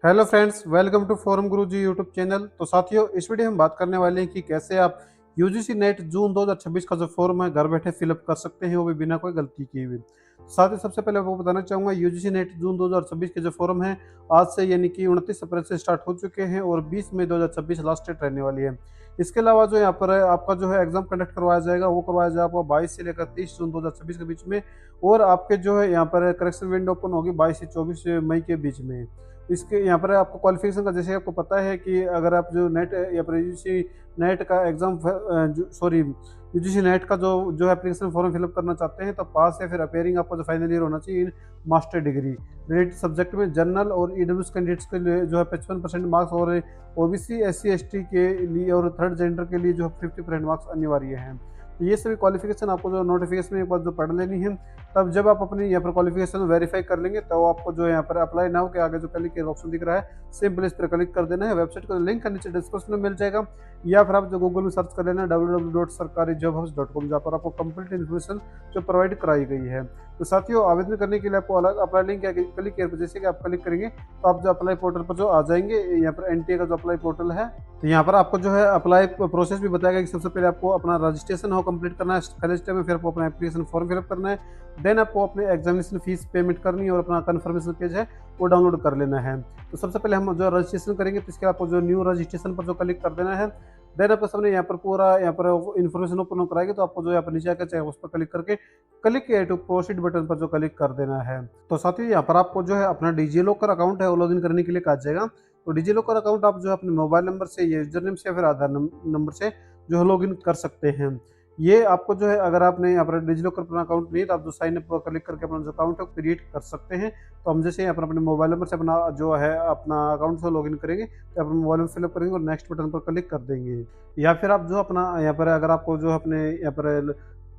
Hello friends, welcome to forum Guruji YouTube channel. तो साथियों, इस वीडियो में हम बात करने वाले हैं कि कैसे आप यूजीसी नेट जून 2026 का जो फॉर्म है घर बैठे फिलअप कर सकते हैं, वो भी बिना कोई गलती किए हुए। साथ ही सबसे पहले आपको बताना चाहूँगा, यूजीसी नेट जून 2026 के जो फॉर्म है आज से यानी कि 29 अप्रैल से स्टार्ट हो चुके हैं और 20 मई 2026 लास्ट डेट रहने वाली है। इसके अलावा जो यहाँ पर है, आपका जो है एग्जाम कंडक्ट करवाया जाएगा, वो करवाया जाएगा आपको 22 से लेकर 30 जून 2026 के बीच में। और आपके जो है यहाँ पर करेक्शन विंडो ओपन होगी 22 से 24 मई के बीच में। इसके यहाँ पर आपको क्वालिफिकेशन का, जैसे आपको पता है कि अगर आप जो नेट या फिर यूजीसी नेट का एग्जाम यूजीसी नेट का जो जो एप्लीकेशन फॉर्म फिलअप करना चाहते हैं, तो पास या फिर अपेयरिंग आपका जो फाइनल ईयर होना चाहिए in master degree related subject में। जनरल और ईडब्ल्यूएस कैंडिडेट्स के लिए जो है 55% मार्क्स, और ओबीसी एससी एसटी के लिए और थर्ड जेंडर के लिए जो 50% मार्क्स अनिवार्य हैं। तो ये सभी क्वालिफिकेशन आपको जो नोटिफिकेशन में एक बार जो पढ़ लेनी है। तब जब आप अपनी यहाँ पर क्वालिफिकेशन वेरीफाई कर लेंगे, तो आपको जो है यहाँ पर अप्लाई नाउ के आगे जो क्लिक के ऑप्शन दिख रहा है, सिंपल इस पर क्लिक कर देना है। वेबसाइट का लिंक है नीचे डिस्क्रिप्शन में मिल जाएगा, या फिर आप जो गूगल में सर्च कर लेना www.sarkarijobhubs.com, जहाँ पर आपको कंप्लीट इन्फॉर्मेशन जो प्रोवाइड कराई गई है। तो साथियों, आवेदन करने के लिए आपको अलग अप्लाई लिंक है, क्लिक किया पर जैसे कि आप क्लिक करेंगे तो आप जो अप्लाई पोर्टल पर जो आ जाएंगे, यहाँ पर एनटीए का जो अप्लाई पोर्टल है। तो यहाँ पर आपको जो है अप्लाई प्रोसेस भी बताएगा कि सबसे पहले आपको अपना रजिस्ट्रेशन हो कंप्लीट करना है पहले स्टेप में, फिर आपको अपना एप्लीकेशन फॉर्म फिलअप करना है, देन आपको अपने एग्जामिनेशन फीस पेमेंट करनी है और अपना कन्फर्मेशन पेज है वो डाउनलोड कर लेना है। तो सबसे पहले हम जो रजिस्ट्रेशन करेंगे, तो इसके आपको जो न्यू रजिस्ट्रेशन पर जो क्लिक कर देना है। देन आपको सामने यहाँ पर पूरा यहाँ पर इन्फॉर्मेशन ओपन कराएगी, तो आपको जो यहाँ पर नीचे आकर चाहे उस पर क्लिक करके क्लिक टू प्रोसीड बटन पर जो क्लिक कर देना है। तो साथियों, यहाँ पर आपको जो है अपना डिजिलॉकर अकाउंट है वो लॉगिन करने के लिए कहा जाएगा। तो डिजिलॉकर अकाउंट आप जो है अपने मोबाइल नंबर से, यूजर नेम से या फिर आधार नंबर से जो है लॉगिन कर सकते हैं। ये आपको जो है, अगर आपने यहाँ पर डिजिलॉकर अपना अकाउंट नहीं है, तो आप जो साइन अप पर क्लिक करके अपना जो अकाउंट है क्रिएट कर सकते हैं। तो हम जैसे यहाँ पर अपने मोबाइल नंबर से अपना जो है अपना अकाउंट से लॉगिन करेंगे, तो अपने मोबाइल में फिलअप करेंगे और नेक्स्ट बटन पर क्लिक कर देंगे। या फिर आप जो अपना यहाँ पर, अगर आपको जो अपने यहाँ पर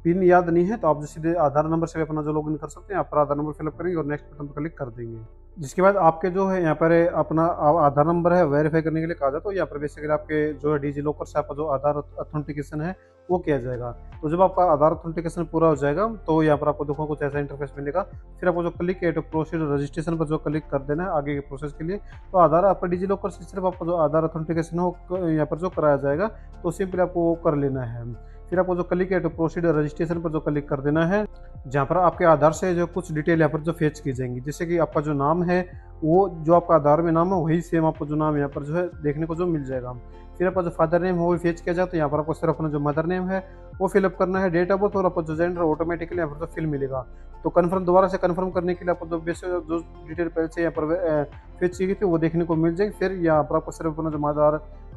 पिन याद नहीं है, तो आप जो सीधे आधार नंबर से भी अपना जो लॉगिन कर सकते हैं। आप पर आधार नंबर फिलअप करेंगे और नेक्स्ट बटन पर क्लिक कर देंगे। जिसके बाद आपके जो है यहाँ पर अपना आधार नंबर है वेरीफाई करने के लिए कहा जाता है। तो यहाँ पर बेसिकली आपके जो है डिजिलॉकर से आपका जो आधार अथेंटिकेशन है वो किया जाएगा। तो जब आपका आधार अथेंटिकेशन पूरा हो जाएगा, तो यहाँ पर आपको देखो कुछ ऐसा इंटरफेस मिलेगा। फिर आपको जो क्लिक है तो प्रोसीड रजिस्ट्रेशन पर जो क्लिक कर देना है आगे के प्रोसेस के लिए। तो आधार आपका डिजिलॉकर से सिर्फ आपका जो आधार अथेंटिकेशन हो यहाँ पर जो कराया जाएगा, तो सिंपली आपको वो कर लेना है। फिर आपको जो क्लिक है तो प्रोसीड रजिस्ट्रेशन पर जो क्लिक कर देना है, जहाँ पर आपके आधार से जो कुछ डिटेल यहाँ पर जो फेच की जाएंगी। जैसे कि आपका जो नाम है, वो जो आपका आधार में नाम है वही सेम आपको जो नाम यहाँ पर जो है देखने को जो मिल जाएगा। फिर आपका जो फादर नेम है वो भी फेच किया जाता है। यहाँ पर आपको सिर्फ अपना जो मदर नेम है वो फिलअप करना है, डेट ऑफ बर्थ और आपका जो जेंडर ऑटोमेटिकली यहाँ पर जो फिल मिलेगा। तो कन्फर्म दोबारा से कन्फर्म करने के लिए आपको जो बेसिक जो डिटेल पहले से यहाँ पर फेच की गई थी वो देखने को मिल जाएगी। फिर यहाँ पर आपको सिर्फ अपना जो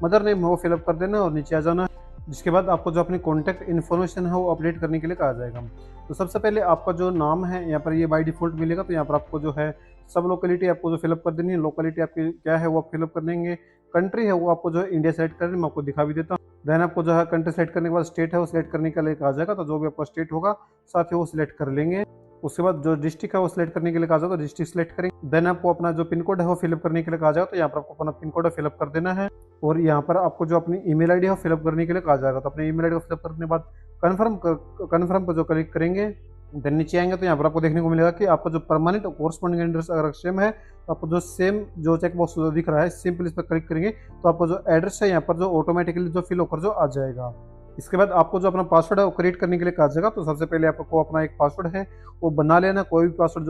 मदर नेम है वो फिलअप कर देना है और नीचे आ जाना है। जिसके बाद आपको जो अपनी कॉन्टैक्ट इन्फॉर्मेशन है वो अपडेट करने के लिए कहा जाएगा। तो सबसे पहले आपका जो नाम है यहाँ पर ये बाय डिफ़ॉल्ट मिलेगा। तो यहाँ पर आपको जो है सब लोकेलिटी आपको जो फिलअप कर देनी है। लोकेलिटी आपकी क्या है वो आप फिलअप कर देंगे। कंट्री है वो आपको जो है इंडिया सेलेक्ट करनी है, मैं आपको दिखा भी देता हूँ। देन आपको जो है कंट्री सेलेक्ट करने के बाद स्टेट है वो सिलेक्ट करने के लिए कहा जाएगा। तो जो भी आपका स्टेट होगा साथ ही वो सिलेक्ट कर लेंगे। उसके बाद जो डिस्ट्रिक्ट है वो सिलेक्ट करने के लिए कहा जाएगा, तो डिस्ट्रिक्ट सिलेक्ट करेंगे। देन आपको अपना जो पिन कोड है वो फिलअप करने के लिए कहा जाएगा। तो यहाँ पर आपको अपना पिन कोड है फिलअप कर देना है। और यहाँ पर आपको जो अपनी ईमेल आईडी है वो फिलअप करने के लिए कहा जाएगा। तो अपनी ईमेल आईडी को फिलअप करने के बाद कन्फर्म पर जो क्लिक करेंगे, देन नीचे आएंगे तो यहाँ पर आपको देखने को मिलेगा कि आपका जो परमानेंट कोरस्पॉन्डिंग एड्रेस अगर सेम है, तो आपको जो सेम जो चेक बॉक्स दिख रहा है सिंपल इस पर क्लिक करेंगे, तो आपको जो एड्रेस है यहाँ पर जो ऑटोमेटिकली जो फिल होकर जो आ जाएगा। इसके बाद आपको जो अपना पासवर्ड है वो क्रिएट करने के लिए कहा जाएगा। तो सबसे पहले आपको अपना एक पासवर्ड है वो बना लेना। कोई भी पासवर्ड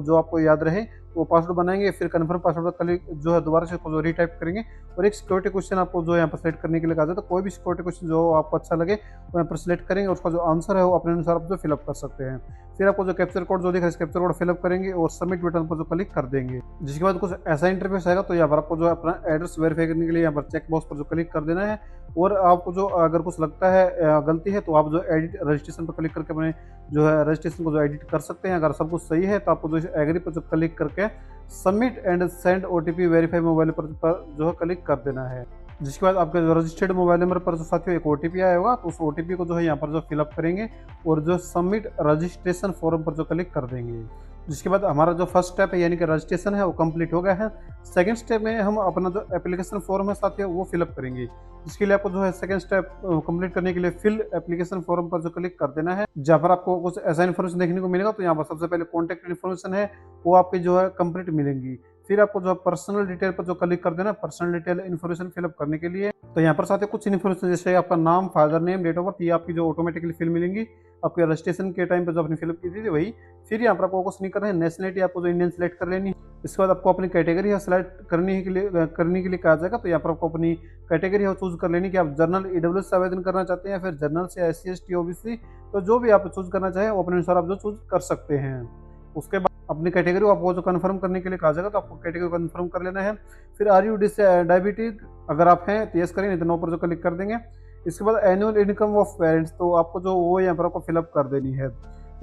जो आपको याद रहे वो पासवर्ड बनाएंगे। फिर कन्फर्म पासवर्ड पर क्लिक जो है दोबारा से जो रीटाइप करेंगे। और एक सिक्योरिटी क्वेश्चन आपको जो यहाँ पर सेलेक्ट करने के लिए कहा जाता है। तो कोई भी सिक्योरिटी क्वेश्चन जो आपको अच्छा लगे वो यहाँ पर सिलेक्ट करेंगे और उसका जो आंसर है वो अपने अनुसार आप जो फिलअप कर सकते हैं। फिर आपको जो कैप्चर कोड जो दिख रहा है इस कैप्चर कोड फिलअप करेंगे और सबमिट बटन पर जो क्लिक कर देंगे। जिसके बाद कुछ ऐसा इंटरफेस आएगा। तो यहाँ पर आपको जो है अपना एड्रेस वेरीफाई करने के लिए यहाँ पर चेक बॉक्स पर जो क्लिक कर देना है। और आपको जो अगर कुछ लगता है गलती है, तो आप जो एडिट रजिस्ट्रेशन पर क्लिक करके अपने जो है रजिस्ट्रेशन को जो एडिट कर सकते हैं। अगर सब कुछ सही है तो आपको जो एग्री पर जो क्लिक करके submit and send OTP verify mobile पर जो है क्लिक कर देना है। जिसके बाद आपके जो रजिस्टर्ड मोबाइल नंबर पर जो साथियों एक ओटीपी आया होगा, तो उस ओटीपी को जो है यहाँ पर जो फिलअप करेंगे और जो सबमिट रजिस्ट्रेशन फॉर्म पर जो क्लिक कर देंगे। जिसके बाद हमारा जो फर्स्ट स्टेप है यानी कि रजिस्ट्रेशन है वो कंप्लीट हो गया है। सेकंड स्टेप में हम अपना जो एप्लीकेशन फॉर्म है साथियों वो फिलअप करेंगे। जिसके लिए आपको जो है सेकंड स्टेप कंप्लीट करने के लिए फिल एप्लीकेशन फॉर्म पर जो क्लिक कर देना है, जहाँ पर आपको कुछ ऐसा इन्फॉर्मेशन देखने को मिलेगा। तो यहाँ पर सबसे पहले कॉन्टैक्ट इन्फॉर्मेशन है वो आपकी जो है कंप्लीट मिलेंगी। फिर आपको जो पर्सनल डिटेल पर जो क्लिक कर देना, पर्सनल डिटेल इन्फॉर्मेशन फिलअप करने के लिए। तो यहाँ पर साथ ही कुछ इन्फॉर्मेशन जैसे आपका नाम, father name, date of birth, ये आपकी जो ऑटोमेटिकली फिल मिलेंगी आपके रजिस्ट्रेशन के टाइम पे जो आपने फिलअप की थी वही। फिर यहाँ पर आपको कुछ नहीं करना है, नेशनलिटी आपको जो इंडियन सेलेक्ट कर लेनी है। इसके बाद आपको अपनी कैटेगरी सेलेक्ट करने के लिए कहा जाएगा। तो यहाँ पर आपको अपनी कैटेगरी है चूज कर लेनी कि आप जनरल ईडब्ल्यूएस से आवेदन करना चाहते हैं या फिर जनरल से एससी एसटी ओबीसी, तो जो भी आप चूज करना चाहें वो अपने अनुसार आप जो चूज कर सकते हैं। उसके बाद अपनी कैटेगरी को आपको जो कन्फर्म करने के लिए कहा जाएगा, तो आपको कैटेगरी कन्फर्म कर लेना है। फिर आर यू डायबिटीज, अगर आप हैं तो यस करें, नहीं तो नो पर जो क्लिक कर देंगे। इसके बाद एनुअल इनकम ऑफ पेरेंट्स, तो आपको जो वो यहाँ पर आपको फिलअप कर देनी है।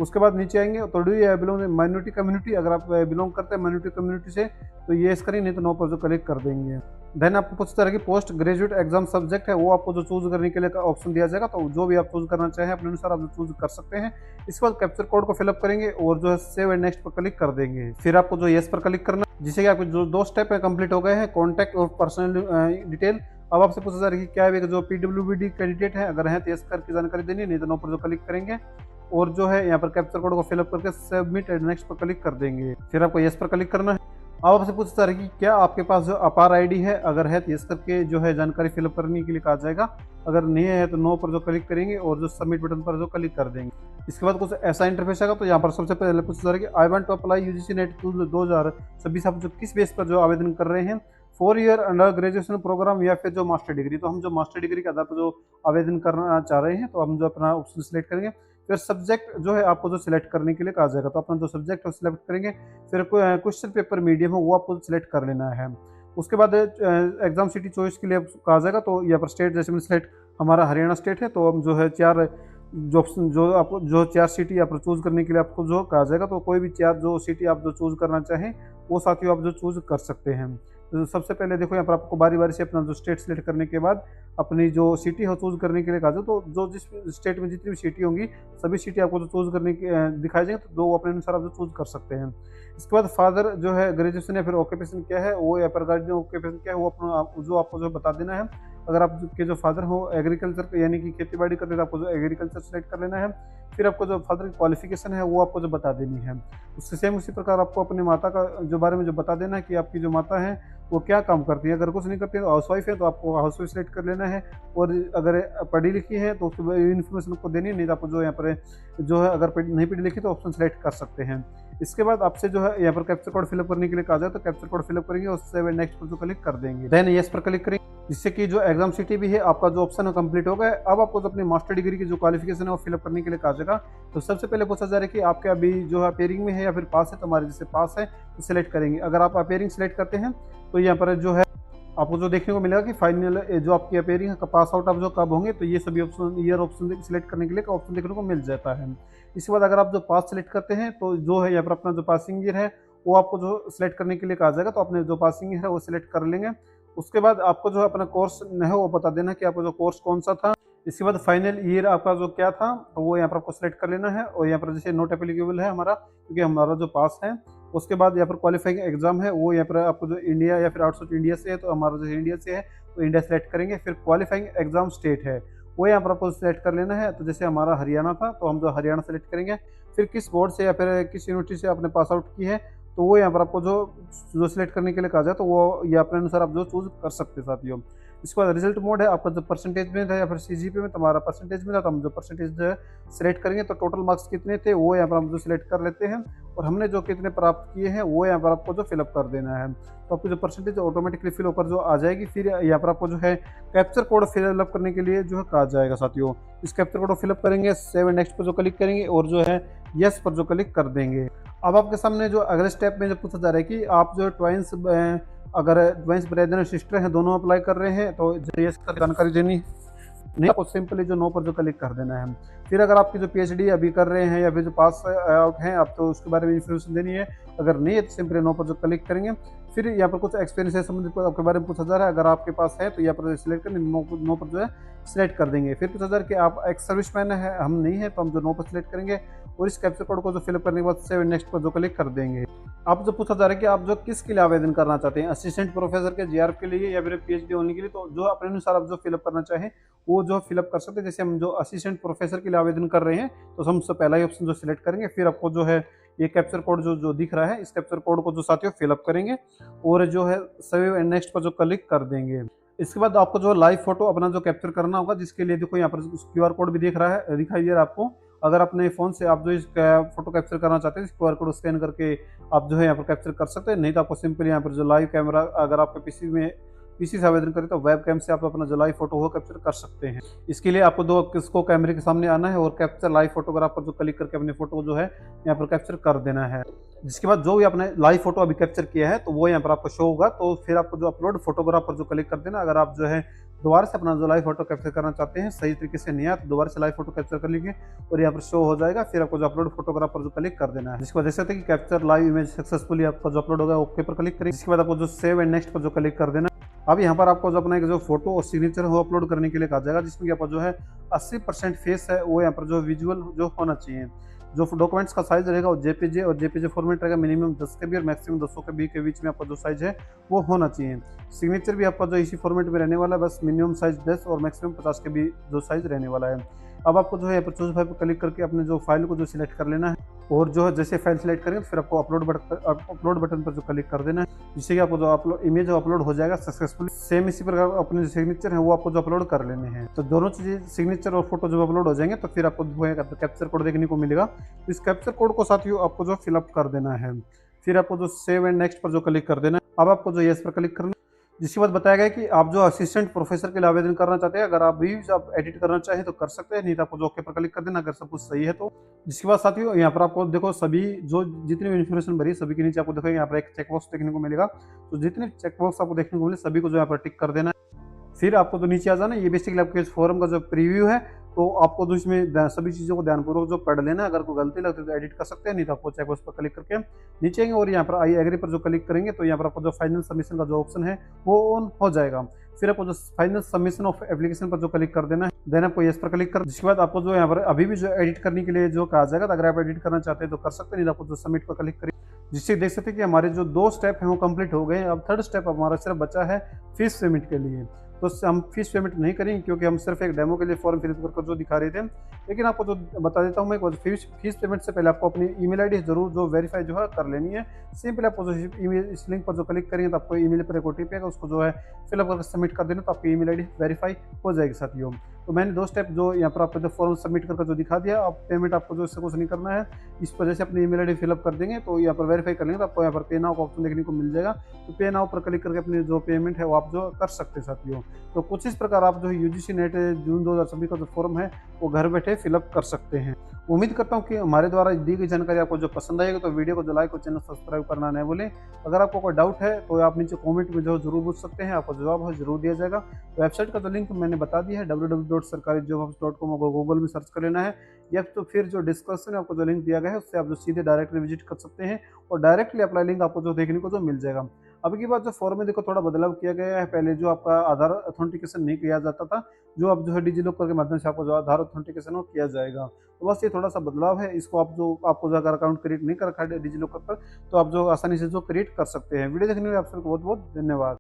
उसके बाद नीचे आएंगे तो do you belong minority community, अगर आप बिलोंग करते हैं माइनॉरिटी कम्युनिटी से तो ये यस करें, नहीं तो नो पर जो क्लिक कर देंगे। देन आपको कुछ तरह की पोस्ट ग्रेजुएट एग्जाम सब्जेक्ट है वो आपको जो चूज करने के लिए ऑप्शन दिया जाएगा, तो जो भी आप चूज करना चाहें अपने अनुसार आप जो चूज कर सकते हैं। इसके बाद कैप्चर कोड को फिलअप करेंगे और जो है सेव एंड नेक्स्ट पर क्लिक कर देंगे। फिर आपको जो येस पर क्लिक करना, जिससे कि आपके जो 2 स्टेप है कंप्लीट हो गए हैं। कॉन्टैक्ट और पर्सनल डिटेल, अब आपसे पूछा जा रहा है कि क्या है जो पीडब्ल्यूडी कैंडिडेट है, अगर है तो यस करके जानकारी देनी है, नहीं तो नो पर जो क्लिक करेंगे और जो है यहाँ पर कैप्चर कोड को फिलअप करके सबमिट एंड नेक्स्ट पर क्लिक कर देंगे। फिर आपको यस पर क्लिक करना है। अब आपसे पूछता है कि क्या आपके पास जो अपार आईडी है, अगर है तो यस करके जो है जानकारी फिलअप करने के लिए कहा जाएगा, अगर नहीं है तो नो पर जो क्लिक करेंगे और जो सबमिट बटन पर जो क्लिक कर देंगे। इसके बाद कुछ ऐसा इंटरफेस आएगा। तो यहाँ पर सबसे पहले पूछा जा रहा है कि I want to apply UGC NET 2026, आप जो किस बेस पर जो आवेदन कर रहे हैं, 4 ईयर अंडर ग्रेजुएशन प्रोग्राम या फिर जो मास्टर डिग्री। तो हम जो मास्टर डिग्री के आधार पर जो आवेदन करना चाह रहे हैं तो हम जो अपना ऑप्शन सेलेक्ट करेंगे। फिर सब्जेक्ट जो है आपको जो सिलेक्ट करने के लिए कहा जाएगा, तो अपना जो सब्जेक्ट है सिलेक्ट करेंगे। फिर क्वेश्चन पेपर मीडियम हो वो आपको सिलेक्ट कर लेना है। उसके बाद एग्जाम सिटी चॉइस के लिए कहा जाएगा। तो यहाँ पर स्टेट जैसे मैंने सिलेक्ट हमारा हरियाणा स्टेट है, तो हम जो है 4 जो ऑप्शन जो आपको जो 4 सिटी यहाँ पर चूज करने के लिए आपको जो कहा जाएगा, तो कोई भी 4 जो सिटी आप जो चूज करना चाहें वो साथियों आप जो चूज कर सकते हैं। तो सबसे पहले देखो यहाँ पर आपको बारी बारी से अपना जो स्टेट सिलेक्ट करने के बाद अपनी जो सिटी है चूज करने के लिए कहा जाए, तो जो जिस स्टेट में जितनी भी सिटी होंगी सभी सिटी आपको जो चूज करने के दिखाई जाएंगे, तो दो अपने अनुसार आप जो चूज कर सकते हैं। इसके बाद फादर जो है ग्रेजुएशन या फिर ऑक्यूपेशन क्या है वो, या फिर गार्जियन ऑक्यूपेशन क्या है वो अपना जो आपको जो बता देना है। अगर आप के जो फादर हो एग्रीकल्चर यानी कि खेती बाड़ी करते हैं तो आपको जो एग्रीकल्चर सेलेक्ट कर लेना है। फिर आपको जो फादर की क्वालिफिकेशन है वो आपको जो बता देनी है। उससे सेम उसी प्रकार आपको अपनी माता का जो बारे में जो बता देना है कि आपकी जो माता है वो क्या काम करती है। अगर कुछ नहीं करती है तो हाउस वाइफ है तो आपको हाउस वाइफ सेलेक्ट कर लेना है। और अगर पढ़ी लिखी है तो उसकी इन्फॉर्मेशन आपको देनी है, नहीं तो आपको जो यहाँ पर जो है अगर नहीं पढ़ी लिखी तो ऑप्शन सेलेक्ट कर सकते हैं। इसके बाद आपसे जो है यहाँ पर कैप्चर कोड फिलअप करने के लिए कहा जाए, तो कैप्चर कोड फिलअप करेंगे और सेव एंड नेक्स्ट पर जो क्लिक कर देंगे। देन यस पर क्लिक करेंगे, जिससे कि जो एग्जाम सिटी भी है आपका जो ऑप्शन है कंप्लीट हो गया। अब आपको जो अपनी मास्टर डिग्री की जो क्वालिफिकेशन है वो फिलअप करने के लिए कहा जाएगा। तो सबसे पहले पूछा जा रहा है कि आपके अभी जो है अपेयरिंग में है या फिर पास है, तो हमारे जैसे पास है तो सिलेक्ट करेंगे। अगर आप अपेयरिंग सेलेक्ट करते हैं तो यहाँ पर जो है आपको जो देखने को मिलेगा कि फाइनल जो आपकी अपेयरिंग है पास आउट आप जो कब होंगे, तो ये सभी ऑप्शन ईयर ऑप्शन सिलेक्ट करने के लिए ऑप्शन देखने को मिल जाता है। इसके बाद अगर आप जो पास सेलेक्ट करते हैं तो जो है यहाँ पर अपना जो पासिंग ईयर है वो आपको जो सिलेक्ट करने के लिए कहा जाएगा, तो अपने जो पासिंग ईयर है वो सिलेक्ट कर लेंगे। उसके बाद आपको जो अपना कोर्स है वो बता देना कि आपका जो कोर्स कौन सा था। इसके बाद फाइनल ईयर आपका जो क्या था तो वो यहाँ पर आपको सिलेक्ट कर लेना है। और यहाँ पर जैसे नॉट एप्लीकेबल है हमारा, क्योंकि हमारा जो पास है। उसके बाद यहाँ पर क्वालिफाइंग एग्जाम है वो यहाँ पर आपको जो इंडिया या फिर आउटसाइड इंडिया से है, तो हमारा जो इंडिया से है तो इंडिया सेलेक्ट करेंगे। फिर क्वालिफाइंग एग्जाम स्टेट है वो यहाँ पर आपको सेलेक्ट कर लेना है। तो जैसे हमारा हरियाणा था तो हम जो हरियाणा सेलेक्ट करेंगे। फिर किस बोर्ड से या फिर किस यूनिवर्सिटी से आपने पास आउट की है तो वो यहाँ पर आपको जो सिलेक्ट करने के लिए कहा जाए, तो वो ये अपने अनुसार आप जो चूज कर सकते हैं साथियों। इसके बाद रिजल्ट मोड है आपका जो परसेंटेज में था या फिर सीजीपीए में, तुम्हारा परसेंटेज में था तो हम जो परसेंटेज जो है सिलेक्ट करेंगे। तो टोटल मार्क्स कितने थे वो यहाँ पर हम जो सिलेक्ट कर लेते हैं और हमने जो कितने प्राप्त किए हैं वो यहाँ पर आपको जो फिलअप कर देना है। तो आपकी जो परसेंटेज ऑटोमेटिकली फिल होकर जो आ जाएगी। फिर यहाँ पर आपको जो है कैप्चर कोड फिलअप करने के लिए जो है कहा जाएगा साथियों। इस कैप्चर कोड को फिलअप करेंगे, सेव एंड नेक्स्ट पर जो क्लिक करेंगे और जो है यस पर जो क्लिक कर देंगे। अब आपके सामने जो अगले स्टेप में जो पूछा जा रहा है कि आप जो ट्वाइंस अगर ट्वाइंस ब्रदर और सिस्टर हैं दोनों अप्लाई कर रहे हैं तो यस कर जानकारी देनी नहीं, आपको सिंपली जो नो पर जो क्लिक कर देना है। फिर अगर आपकी जो पीएचडी अभी कर रहे हैं या फिर जो पास आउट हैं आप तो उसके बारे में इन्फॉर्मेशन देनी है। अगर नहीं है तो सिंपली नो पर जो क्लिक करेंगे। फिर यहाँ पर कुछ एक्सपीरियंस से संबंधित आपके बारे में पूछा जा रहा है, अगर आपके पास है तो यहाँ पर सिलेक्ट करेंगे, नो पर जो है सिलेक्ट कर देंगे। फिर पूछा जा रहा है कि आप एक्स सर्विसमैन है, हम नहीं है तो हम जो नो पर सिलेक्ट करेंगे और इस कैप्चर कोड को जो फिलअप करने के बाद सेव नेक्स्ट पर जो क्लिक कर देंगे। आप जो पूछा जा रहा है कि आप जो किसके लिए आवेदन करना चाहते हैं, असिस्टेंट प्रोफेसर के जीआरएफ के लिए या फिर पीएचडी होने के लिए, तो जो अपने अनुसार आप जो फिलअप करना चाहें वो जो फिलअप कर सकते हैं। जैसे हम जो असिस्टेंट प्रोफेसर के लिए आवेदन कर रहे हैं तो हम सबसे पहला ही ऑप्शन जो सिलेक्ट करेंगे। फिर आपको जो है ये कैप्चर कोड जो जो दिख रहा है, इस कैप्चर कोड को जो साथियों फिलअप करेंगे और जो है सेव एंड नेक्स्ट पर जो क्लिक कर देंगे। इसके बाद आपको जो लाइव फोटो अपना जो कैप्चर करना होगा, जिसके लिए देखो यहाँ पर क्यूआर कोड भी दिख रहा है, दिखाई दे रहा है आपको। अगर अपने फ़ोन से आप जो इस फोटो कैप्चर करना चाहते हैं, इस क्यूआर कोड स्कैन करके आप जो है यहाँ पर कैप्चर कर सकते हैं। नहीं तो आपको सिंपली यहाँ पर जो लाइव कैमरा, अगर आपके पीसी से आवेदन करें तो वेब कैम से आप अपना जो लाइव फोटो हो कैप्चर कर सकते हैं। इसके लिए आपको दो किसको कैमरे के सामने आना है और कैप्चर लाइव फोटोग्राफ पर जो क्लिक करके अपने फोटो को जो है यहाँ पर कैप्चर कर देना है। जिसके बाद जो भी आपने लाइव फोटो अभी कैप्चर किया है तो वो यहाँ पर आपको शो होगा। तो फिर आपको जो अपलोड फोटोग्राफ पर जो क्लिक कर देना। अगर आप जो है दोबारा से अपना जो लाइव फोटो कैप्चर करना चाहते हैं, सही तरीके से नहीं आया तो दोबारा से लाइव फोटो कैप्चर कर लीजिए और यहाँ पर शो हो जाएगा। फिर आपको जो अपलोड फोटोग्राफ पर जो क्लिक कर देना है, जिसकी वजह से कि कैप्चर लाइव इमेज सक्सेसफुली आपका जो अपलोड होगा ओके पर क्लिक करें। जिसके बाद आपको जो सेव एंड नेक्स्ट पर जो क्लिक कर देना। अब यहाँ पर आपको जो अपना एक जो फोटो और सिग्नेचर हो अपलोड करने के लिए कहा जाएगा, जिसमें आपको जो है 80% फेस है वो यहाँ पर जो विजुअल जो होना चाहिए। जो डॉक्यूमेंट्स का साइज रहेगा वो जेपीजे और जेपीजे फॉर्मेट रहेगा। मिनिमम 10 के बी और मैक्सिमम 200 के बी के बीच में आपका जो साइज है वो होना चाहिए। सिग्नेचर भी आपका जो इसी फॉर्मेट में रहने वाला है, बस मिनिमम साइज 10 और मैक्सिमम 50 के बी जो साइज रहने वाला है। अब आपको जो है यहाँ पर चूज फाइल पर क्लिक करके अपने जो फाइल को जो सिलेक्ट कर लेना है और जो है जैसे फाइल सिलेक्ट करेंगे फिर आपको अपलोड बटन पर जो क्लिक कर देना है, जिससे कि आपको जो अपलोड इमेज अपलोड हो जाएगा सक्सेसफुली। सेम इसी प्रकार अपने जो सिग्नेचर है वो आपको जो अपलोड कर लेने हैं। तो दोनों चीजें सिग्नेचर और फोटो जब अपलोड हो जाएंगे तो फिर आपको कैप्चर कोड देखने को मिलेगा। तो इस कैप्चर कोड को साथियों आपको जो फिलअप कर देना है। फिर आपको जो सेव एंड नेक्स्ट पर जो क्लिक कर देना है। अब आपको जो यस पर क्लिक करना है। जिसके बाद बताया गया कि आप जो असिस्टेंट प्रोफेसर के लिए आवेदन करना चाहते हैं, अगर आप भी आप एडिट करना चाहें तो कर सकते हैं, नहीं तो आपको जो ओके पर क्लिक कर देना अगर सब कुछ सही है तो। जिसके बाद साथियों यहाँ पर आपको देखो सभी जो जितनी भी इन्फॉर्मेशन भरी सभी के नीचे आपको देखो यहाँ पर एक चेकबॉक्स देखने को मिलेगा। तो जितने चेकबॉक्स आपको देखने को मिले सभी को जो यहाँ पर टिक कर देना है। फिर आपको तो नीचे आ जाना। ये बेसिकली आपके इस फॉर्म का जो प्रीव्यू है, तो आपको तो इसमें सभी चीज़ों को ध्यानपूर्वक जो पढ़ लेना है। अगर कोई गलती लगती है तो एडिट कर सकते हैं, नहीं तो आपको चेकबॉक्स पर क्लिक करके नीचे आएंगे और यहाँ पर आई एग्री पर जो क्लिक करेंगे तो यहाँ पर आपको जो फाइनल सबमिशन का जो ऑप्शन है वो ऑन हो जाएगा। फिर आपको जो फाइनल सबमिशन ऑफ एप्लीकेशन पर जो क्लिक कर देना है, देन आपको यस पर क्लिक कर। जिसके बाद आपको जो यहाँ पर अभी भी जो एडिट करने के लिए जो कहा जाएगा, तो अगर आप एडिट करना चाहते हैं तो कर सकते हैं, नहीं तो आपको जो सबमिट पर क्लिक करें। जिससे देख सकते हैं कि हमारे जो 2 स्टेप हैं वो कंप्लीट हो गए। अब 3rd स्टेप हमारा सिर्फ बचा है फीस पेमेंट के लिए। तो हम फीस पेमेंट नहीं करेंगे क्योंकि हम सिर्फ एक डेमो के लिए फॉर्म फिल कर जो दिखा रहे थे। लेकिन आपको जो बता देता हूँ मैं, फीस पेमेंट से पहले आपको अपनी ईमेल आईडी जरूर जो वेरीफाई जो है कर लेनी है। सिंपल आपको जो ईमेल इस लिंक पर जो क्लिक करेंगे तो आपको ईमेल पर एक ओटीपी आएगा, उसको जो है फिलअप करके सबमिट कर देना तो आपकी ईमेल आईडी वेरीफाई हो जाएगी साथियों। तो मैंने 2 स्टेप जो यहाँ पर आपको जो फॉर्म सबमिट करके जो दिखा दिया। अब पेमेंट आपको जो इससे कुछ नहीं करना है, इस वजह से अपनी ईमेल आईडी फिलअप कर देंगे तो यहाँ पर वेरीफाई कर लेंगे तो आपको यहाँ पर पे नाउ का ऑप्शन देखने को मिल जाएगा। तो पे नाउ पर क्लिक करके अपनी जो पेमेंट है वो आप जो कर सकते हैं साथियों। तो कुछ इस प्रकार आप जो यूजीसी नेट जून 2026 का जो फॉर्म है वो घर बैठे फिलअप कर सकते हैं। उम्मीद करता हूँ कि हमारे द्वारा दी गई जानकारी आपको जो पसंद आएगी, तो वीडियो को जो लाइक और चैनल सब्सक्राइब करना न भूलें। अगर आपको कोई डाउट है तो आप नीचे कमेंट में जो जरूर पूछ सकते हैं, आपको जवाब है जरूर दिया जाएगा। वेबसाइट का जो लिंक मैंने बता दिया है www.sarkarijobhubs.com को गूगल में सर्च कर लेना है, या तो फिर जो डिस्क्रिप्शन में आपको जो लिंक दिया गया है उससे आप जो सीधे डायरेक्टली विजिट कर सकते हैं और डायरेक्टली अप्लाई लिंक आपको जो देखने को जो मिल जाएगा। अब की बात जो फॉर्म में देखो थोड़ा बदलाव किया गया है। पहले जो आपका आधार ऑथेंटिकेशन नहीं किया जाता था, जो अब जो है डिजिलॉकर के माध्यम से आपको जो आधार ऑथेंटिकेशन वो किया जाएगा। तो बस ये थोड़ा सा बदलाव है। इसको आप जो आपको जो अगर अकाउंट क्रिएट नहीं कर रखा है डिजिलॉकर पर, तो आप जो आसानी से जो क्रिएट कर सकते हैं। वीडियो देखने के लिए आप सबको बहुत बहुत धन्यवाद।